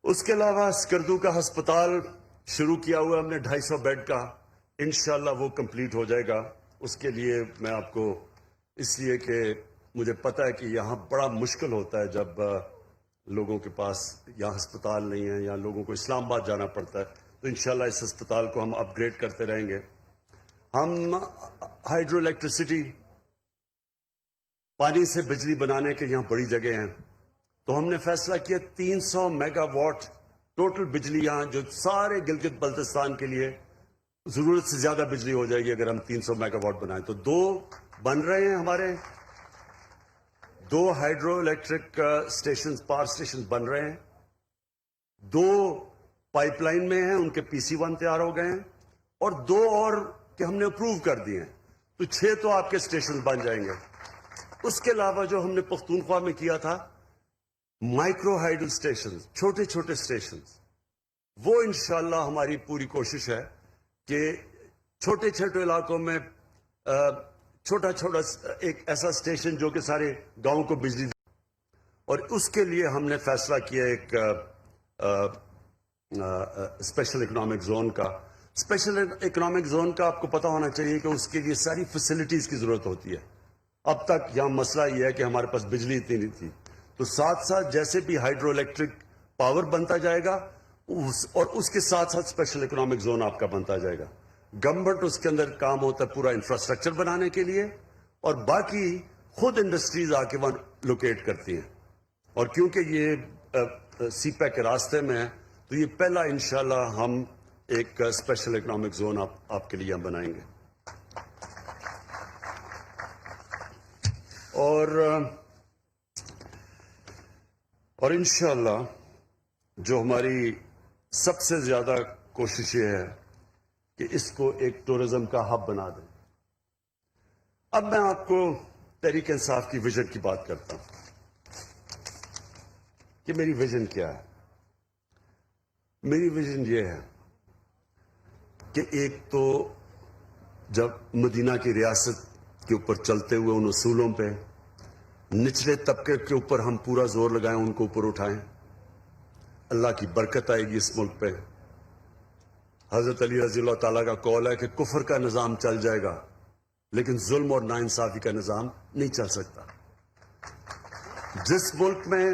اس کے علاوہ سکردو کا ہسپتال شروع کیا ہوا ہم نے 250 بیڈ کا، انشاءاللہ وہ کمپلیٹ ہو جائے گا۔ اس کے لیے میں آپ کو اس لیے کہ مجھے پتہ ہے کہ یہاں بڑا مشکل ہوتا ہے جب لوگوں کے پاس یہاں ہسپتال نہیں ہے یا لوگوں کو اسلام آباد جانا پڑتا ہے، تو انشاءاللہ اس ہسپتال کو ہم اپ گریڈ کرتے رہیں گے۔ ہم ہائیڈرو الیکٹریسٹی، پانی سے بجلی بنانے کے یہاں بڑی جگہ ہیں، تو ہم نے فیصلہ کیا 300 میگا واٹ ٹوٹل بجلی یہاں، جو سارے گلگت بلتستان کے لیے ضرورت سے زیادہ بجلی ہو جائے گی اگر ہم 300 میگا واٹ بنائیں۔ تو 2 بن رہے ہیں، ہمارے 2 hydro electric station, power station بن رہے ہیں، 2 پائپ لائن میں ہیں، ان کے PC1 تیار ہو گئے ہیں، اور 2 اور کہ ہم نے اپروو کر دیے ہیں، تو 6 تو آپ کے اسٹیشن بن جائیں گے۔ اس کے علاوہ جو ہم نے پختونخوا میں کیا تھا مائکرو ہائیڈل اسٹیشن، چھوٹے چھوٹے اسٹیشن، وہ انشاءاللہ ہماری پوری کوشش ہے کہ چھوٹے چھوٹے علاقوں میں چھوٹا چھوٹا ایک ایسا اسٹیشن جو کہ سارے گاؤں کو بجلی دے، اور اس کے لیے ہم نے فیصلہ کیا ایک اسپیشل اکنامک زون کا۔ اسپیشل اکنامک زون کا آپ کو پتا ہونا چاہیے کہ اس کے لیے ساری فیسلٹیز کی ضرورت ہوتی ہے۔ اب تک یہاں مسئلہ یہ ہے کہ ہمارے پاس بجلی اتنی نہیں تھی، تو ساتھ ساتھ جیسے بھی ہائیڈرو الیکٹرک پاور بنتا جائے گا اور اس کے ساتھ ساتھ اسپیشل اکنامک زون آپ کا بنتا جائے گا۔ گورنمنٹ اس کے اندر کام ہوتا ہے پورا انفراسٹرکچر بنانے کے لیے، اور باقی خود انڈسٹریز آ کے وہاں لوکیٹ کرتی ہیں، اور کیونکہ یہ سی پیک کے راستے میں ہے تو یہ پہلا انشاءاللہ ہم ایک اسپیشل اکنامک زون آپ کے لیے ہم بنائیں گے۔ اور انشاءاللہ جو ہماری سب سے زیادہ کوشش یہ ہے کہ اس کو ایک ٹورزم کا ہب بنا دیں۔ اب میں آپ کو تحریک انصاف کی ویژن کی بات کرتا ہوں کہ میری ویژن کیا ہے۔ میری ویژن یہ ہے کہ ایک تو جب مدینہ کی ریاست کے اوپر چلتے ہوئے ان اصولوں پہ نچلے طبقے کے اوپر ہم پورا زور لگائیں، ان کو اوپر اٹھائیں، اللہ کی برکت آئے گی اس ملک پہ۔ حضرت علی رضی اللہ تعالیٰ کا قول ہے کہ کفر کا نظام چل جائے گا لیکن ظلم اور ناانصافی کا نظام نہیں چل سکتا۔ جس ملک میں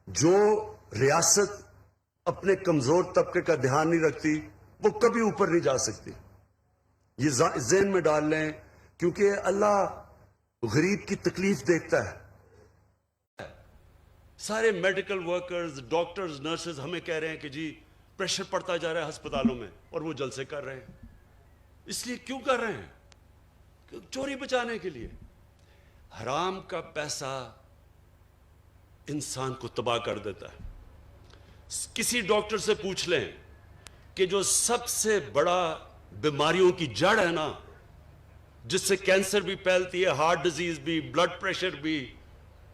جو ریاست اپنے کمزور طبقے کا دھیان نہیں رکھتی وہ کبھی اوپر نہیں جا سکتی، یہ ذہن میں ڈال لیں، کیونکہ اللہ غریب کی تکلیف دیکھتا ہے۔ سارے میڈیکل ورکرز، ڈاکٹرز، نرسز ہمیں کہہ رہے ہیں کہ جی پریشر پڑتا جا رہا ہے ہسپتالوں میں، اور وہ جلسے کر رہے ہیں۔ اس لیے کیوں کر رہے ہیں؟ چوری بچانے کے لیے۔ حرام کا پیسہ انسان کو تباہ کر دیتا ہے۔ کسی ڈاکٹر سے پوچھ لیں کہ جو سب سے بڑا بیماریوں کی جڑ ہے نا، جس سے کینسر بھی پھیلتی ہے، ہارٹ ڈیزیز بھی، بلڈ پریشر بھی،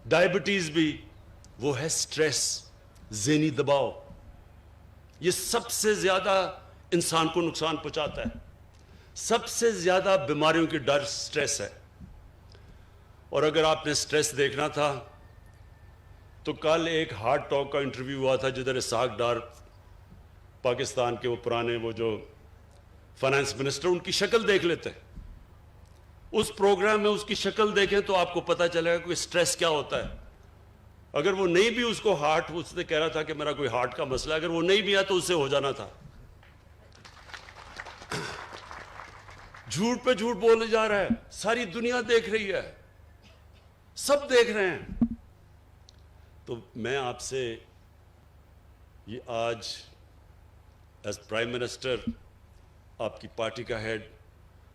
ڈائبٹیز بھی، وہ ہے سٹریس، ذہنی دباؤ۔ یہ سب سے زیادہ انسان کو نقصان پہنچاتا ہے۔ سب سے زیادہ بیماریوں کی ڈر سٹریس ہے۔ اور اگر آپ نے سٹریس دیکھنا تھا تو کل ایک ہارٹ ٹاک کا انٹرویو ہوا تھا جدھر اسحاق ڈار، پاکستان کے وہ پرانے وہ جو فائنانس منسٹر، ان کی شکل دیکھ لیتے ہیں۔ اس پروگرام میں اس کی شکل دیکھیں تو آپ کو پتہ چلے گا کہ سٹریس کیا ہوتا ہے۔ اگر وہ نہیں بھی اس کو ہارٹ، اس نے کہہ رہا تھا کہ میرا کوئی ہارٹ کا مسئلہ ہے، اگر وہ نہیں بھی آیا تو اس سے ہو جانا تھا۔ جھوٹ پہ جھوٹ بولے جا رہا ہے، ساری دنیا دیکھ رہی ہے، سب دیکھ رہے ہیں۔ تو میں آپ سے یہ آج ایز پرائم منسٹر، آپ کی پارٹی کا ہیڈ،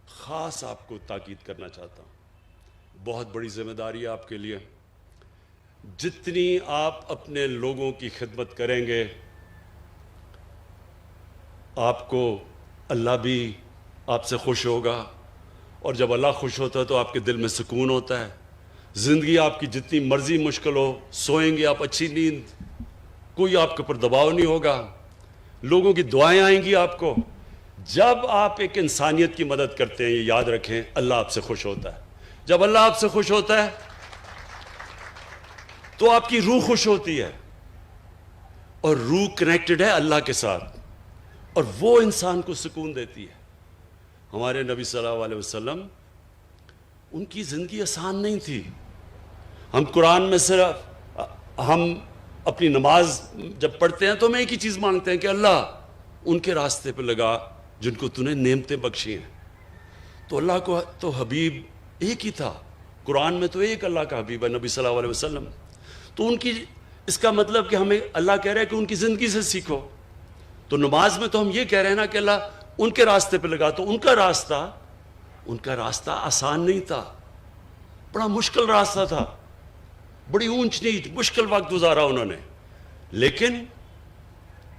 خاص آپ کو تاکید کرنا چاہتا ہوں۔ بہت بڑی ذمہ داری ہے آپ کے لیے۔ جتنی آپ اپنے لوگوں کی خدمت کریں گے، آپ کو اللہ بھی آپ سے خوش ہوگا، اور جب اللہ خوش ہوتا ہے تو آپ کے دل میں سکون ہوتا ہے۔ زندگی آپ کی جتنی مرضی مشکل ہو، سوئیں گے آپ اچھی نیند، کوئی آپ کے اوپر دباؤ نہیں ہوگا، لوگوں کی دعائیں آئیں گی آپ کو۔ جب آپ ایک انسانیت کی مدد کرتے ہیں، یہ یاد رکھیں، اللہ آپ سے خوش ہوتا ہے۔ جب اللہ آپ سے خوش ہوتا ہے تو آپ کی روح خوش ہوتی ہے، اور روح کنیکٹڈ ہے اللہ کے ساتھ، اور وہ انسان کو سکون دیتی ہے۔ ہمارے نبی صلی اللہ علیہ وسلم، ان کی زندگی آسان نہیں تھی۔ ہم قرآن میں صرف ہم اپنی نماز جب پڑھتے ہیں تو ہم ایک ہی چیز مانگتے ہیں کہ اللہ ان کے راستے پہ لگا جن کو تو نے نعمتیں بخشی ہیں۔ تو اللہ کو تو حبیب ایک ہی تھا، قرآن میں تو ایک اللہ کا حبیب ہے نبی صلی اللہ علیہ وسلم۔ تو ان کی، اس کا مطلب کہ ہمیں اللہ کہہ رہا ہے کہ ان کی زندگی سے سیکھو۔ تو نماز میں تو ہم یہ کہہ رہے ہیں نا کہ اللہ ان کے راستے پہ لگا، تو ان کا راستہ آسان نہیں تھا، بڑا مشکل راستہ تھا، بڑی اونچ نیچ مشکل وقت گزارا انہوں نے، لیکن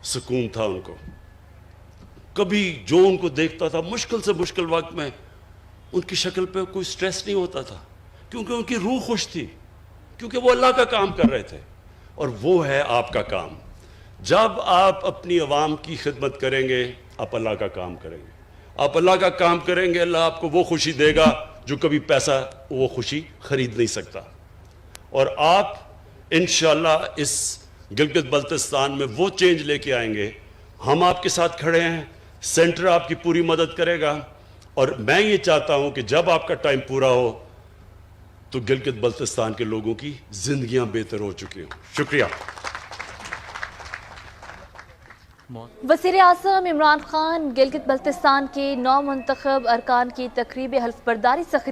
سکون تھا ان کو۔ کبھی جو ان کو دیکھتا تھا مشکل سے مشکل وقت میں ان کی شکل پہ کوئی سٹریس نہیں ہوتا تھا، کیونکہ ان کی روح خوش تھی، کیونکہ وہ اللہ کا کام کر رہے تھے۔ اور وہ ہے آپ کا کام۔ جب آپ اپنی عوام کی خدمت کریں گے، آپ اللہ کا کام کریں گے، آپ اللہ کا کام کریں گے، اللہ آپ کو وہ خوشی دے گا جو کبھی پیسہ وہ خوشی خرید نہیں سکتا۔ اور آپ انشاءاللہ اس گلگت بلتستان میں وہ چینج لے کے آئیں گے۔ ہم آپ کے ساتھ کھڑے ہیں، سینٹر آپ کی پوری مدد کرے گا، اور میں یہ چاہتا ہوں کہ جب آپ کا ٹائم پورا ہو تو گلگت بلتستان کے لوگوں کی زندگیاں بہتر ہو چکی ہوں۔ شکریہ۔ وزیر اعظم عمران خان گلگت بلتستان کے نو منتخب ارکان کی تقریب حلف برداری سے